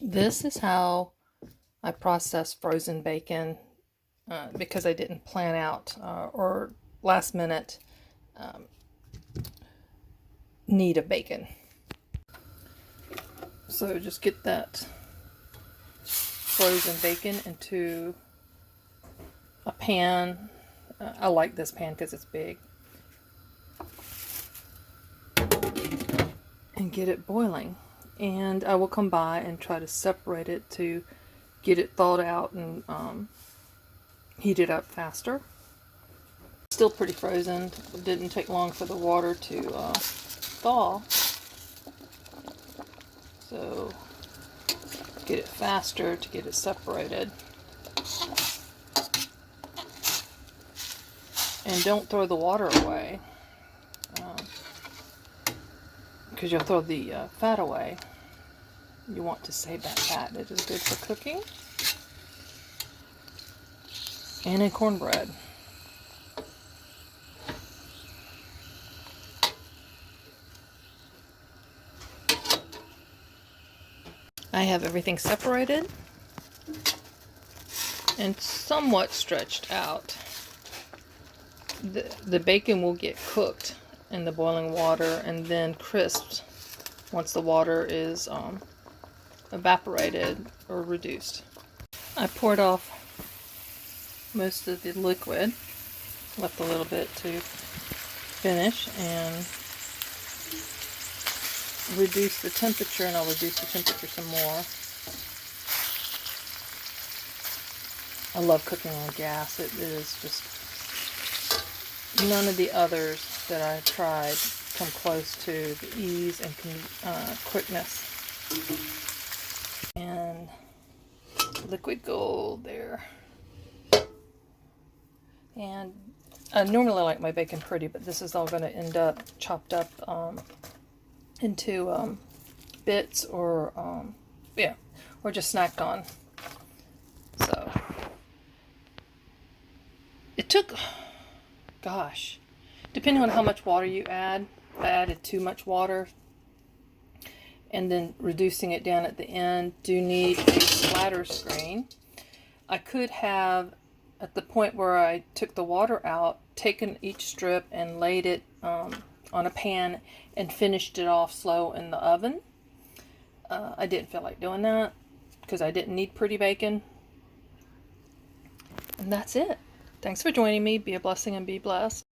This is how I process frozen bacon because I didn't plan out or last minute need of bacon. So just get that frozen bacon into a pan. I like this pan because it's big. And get it boiling. And I will come by and try to separate it to get it thawed out and heat it up faster. Still pretty frozen. It didn't take long for the water to thaw. So get it faster to get it separated. And don't throw the water away because you'll throw the fat away. You want to save that fat. It is good for cooking and in cornbread. I have everything separated and somewhat stretched out. The bacon will get cooked in the boiling water and then crisped once the water is evaporated or reduced. I poured off most of the liquid, left a little bit to finish, and reduce the temperature, and I'll reduce the temperature some more. I love cooking on gas. It is just, none of the others that I've tried come close to the ease and quickness. And liquid gold there. And I normally like my bacon pretty, but this is all going to end up chopped up into bits or or just snacked on. So it took, gosh, depending on how much water you add. I added too much water, and then reducing it down at the end. Do need a splatter screen. I could have, at the point where I took the water out, taken each strip and laid it on a pan and finished it off slow in the oven. I didn't feel like doing that because I didn't need pretty bacon. And that's it. Thanks for joining me. Be a blessing and be blessed.